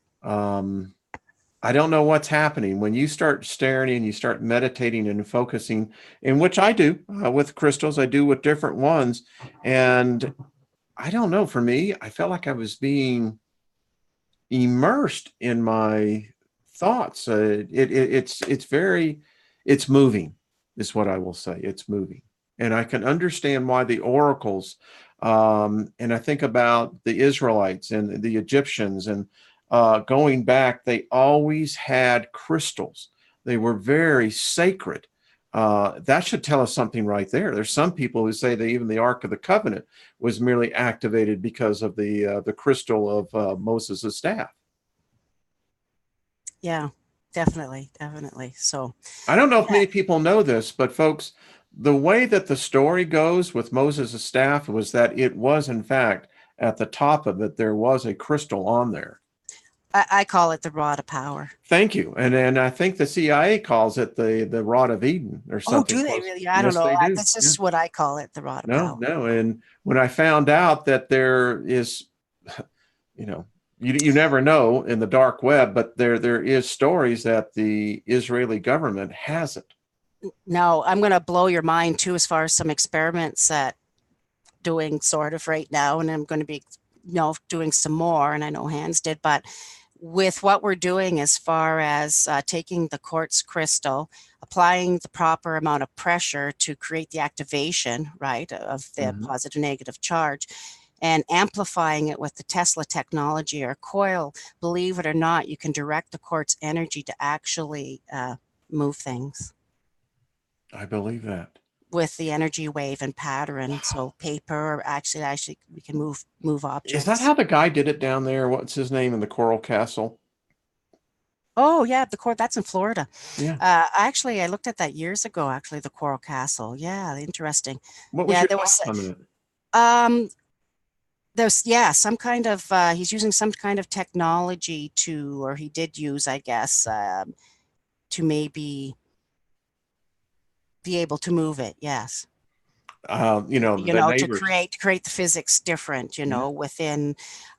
I don't know what's happening when you start staring and you start meditating and focusing, in which I do with crystals. I do with different ones, and I don't know. For me, I felt like I was being immersed in my thoughts. It's very, it's moving, is what I will say. It's moving, and I can understand why the oracles. And I think about the Israelites and the Egyptians, and going back, they always had crystals. They were very sacred. That should tell us something right there. There's some people who say that even the Ark of the Covenant was merely activated because of the crystal of Moses' staff. Yeah, definitely, definitely. So, I don't know if yeah. many people know this, but folks, the way that the story goes with Moses' staff was that it was, in fact, at the top of it, there was a crystal on there. I call it the rod of power. Thank you. And I think the CIA calls it the Rod of Eden or Oh, something do they close. really? I don't Yes, know. they do. This Yeah. is what I call it, the rod of No, power. no. And when I found out that there is, you know, you never know in the dark web, but there is stories that the Israeli government has it. Now, I'm going to blow your mind too, as far as some experiments that doing sort of right now, and I'm going to be, doing some more, and I know Hans did, but with what we're doing as far as taking the quartz crystal, applying the proper amount of pressure to create the activation, right, of the Mhm. positive negative charge, and amplifying it with the Tesla technology or coil, believe it or not, you can direct the quartz energy to actually move things I believe that. with the energy wave and pattern. So paper, or actually we can move Is that objects. how the guy did it down there? What's his name in the Coral Castle? Oh yeah, the coral, that's in Florida. Yeah. Actually, I looked at that years ago, actually, the Coral Castle. Yeah, interesting. What was Yeah, your there was thoughts on that? um there's, yeah, some kind of he's using some kind of technology to, or he did use, I guess, to maybe be able to move it. Yes. The To neighbors. create the physics different, Yeah. within.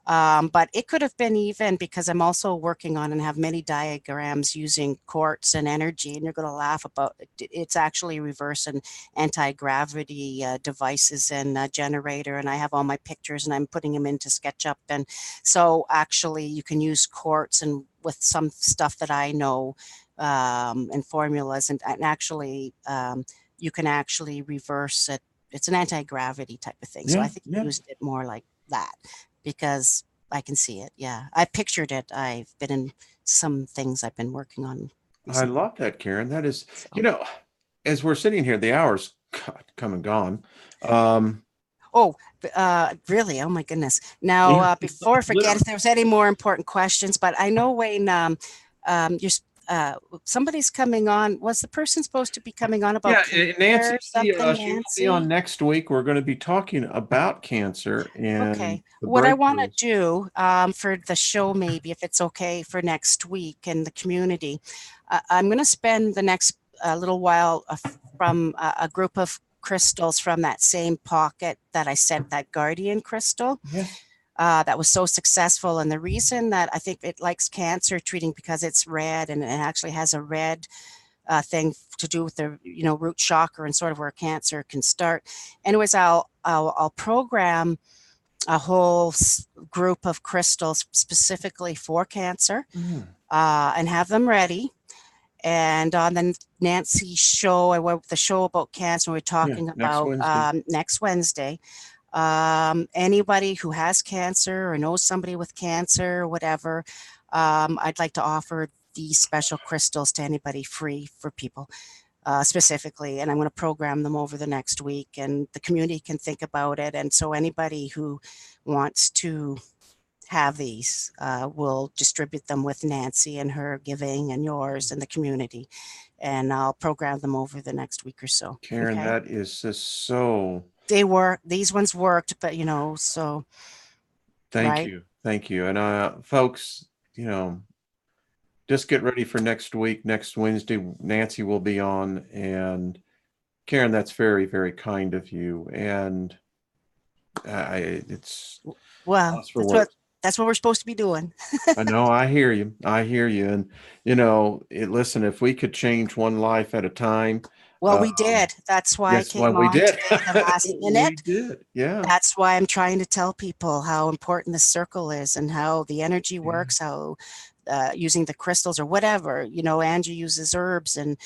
But it could have been, even because I'm also working on and have many diagrams using quartz and energy, and you're going to laugh about it. It's actually reverse and anti-gravity devices and generator, and I have all my pictures and I'm putting them into SketchUp, and so actually you can use quartz and with some stuff that I know, and formulas, and actually you can actually reverse it. It's an anti-gravity type of thing. So I Yeah. think he Yeah. used it more like that, because I can see it. Yeah. I pictured it. I've been in some things I've been working on I recently. love that, Karen. That is, So. as we're sitting here, the hour's come and gone. Um, Oh, really? Oh my goodness. Now, yeah, before I forget, literally. if there's any more important questions, but I know, Wayne, you're, somebody's coming on. Was the person supposed to be coming on about Yeah, cancer or something, she will be on Nancy? next week. We're going to be talking about cancer and Okay. the What I want to breakthroughs. do for the show, maybe if it's okay for next week in the community, I'm going to spend the next little while from a group of crystals from that same pocket that I sent, that guardian crystal. Yes. That was so successful. And the reason that I think it likes cancer treating, because it's red, and it actually has a red thing to do with the root chakra and sort of where cancer can start. Anyways, I'll program a whole group of crystals specifically for cancer, Mm. and have them ready. And on the Nancy show, I went with the show about cancer. We're Yeah, talking next about Wednesday. next Wednesday. Anybody who has cancer or knows somebody with cancer or whatever, I'd like to offer these special crystals to anybody, free for people. Specifically, and I'm going to program them over the next week, and the community can think about it. And so anybody who wants to have these will distribute them with Nancy and her giving and yours and the community, and I'll program them over the next week or so. Karen, Okay. that is just so. These ones worked, but so Thank right. you. Thank you. And folks, just get ready for next week. Next Wednesday, Nancy will be on. And Karen, that's very, very kind of you. And It's Well, lost for words. that's what we're supposed to be doing. I know. I hear you. I hear you. And listen, if we could change one life at a time. Well, we did. That's why I Yes, well, came we on did. today, the last We minute. did. Yeah. That's why I'm trying to tell people how important the circle is and how the energy works, how using the crystals or whatever, Angie uses herbs and,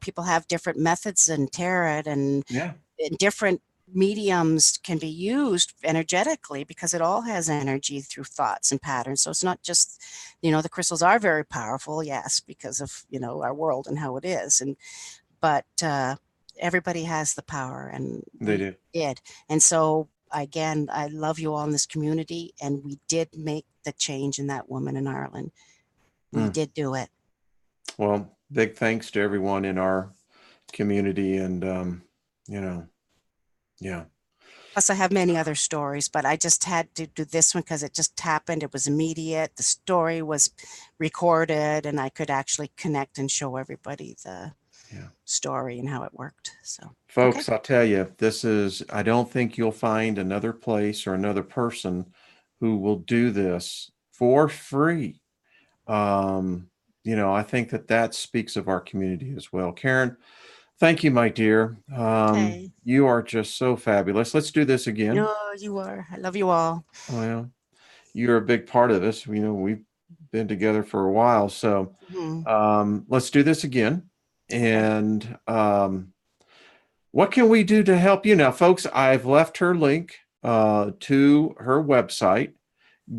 people have different methods and tarot and Yeah. different mediums can be used energetically because it all has energy through thoughts and patterns. So it's not just, the crystals are very powerful, yes, because of, our world and how it is. But everybody has the power and They do. did. And so again, I love you all in this community, and we did make the change in that woman in Ireland. We did do it. Well, big thanks to everyone in our community, and yeah. Plus, I have many other stories, but I just had to do this one because it just happened. It was immediate. The story was recorded, and I could actually connect and show everybody the story and how it worked. So, folks, I'll tell you, I don't think you'll find another place or another person who will do this for free. I think that speaks of our community as well. Karen, thank you, my dear. You are just so fabulous. Let's do this again. No, you are. I love you all. Well, you're a big part of this. We've been together for a while. So let's do this again. And what can we do to help you? Now, folks, I've left her link to her website.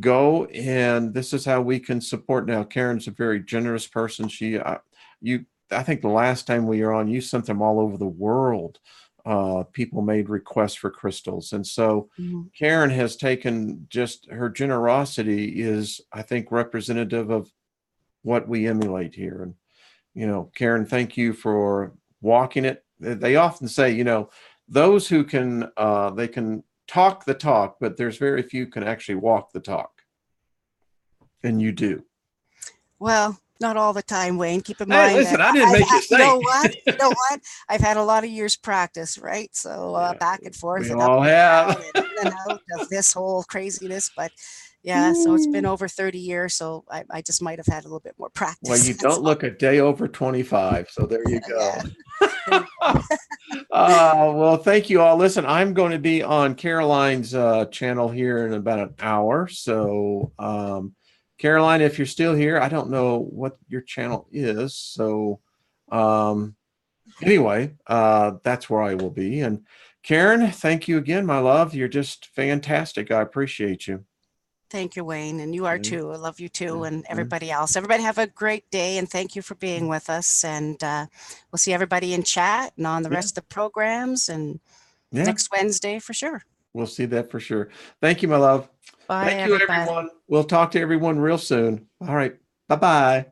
Go, and this is how we can support. Now, Karen's a very generous person. I think the last time we were on, you sent them all over the world. People made requests for crystals. And so Karen has taken, just her generosity is, I think, representative of what we emulate here. And, Karen, thank you for walking it. They often say, those who can, they can talk the talk, but there's very few can actually walk the talk. And you do. Well, not all the time, Wayne. Keep in mind. Hey, listen, I didn't make you say. You know what? I've had a lot of years practice, right? So back and forth. We and all have. And out of this whole craziness, but yeah, so it's been over 30 years. So I just might have had a little bit more practice. Well, you don't look a day over 25. So there you go. Well, thank you all. Listen, I'm going to be on Caroline's channel here in about an hour. So, Caroline, if you're still here, I don't know what your channel is. So, anyway, that's where I will be. And Karen, thank you again, my love. You're just fantastic. I appreciate you. Thank you, Wayne. And you are too. I love you too. And everybody else. Everybody have a great day. And thank you for being with us. And we'll see everybody in chat and on the rest of the programs. And next Wednesday for sure. We'll see that for sure. Thank you, my love. Bye, Thank you, everyone. We'll talk to everyone real soon. All right. Bye-bye.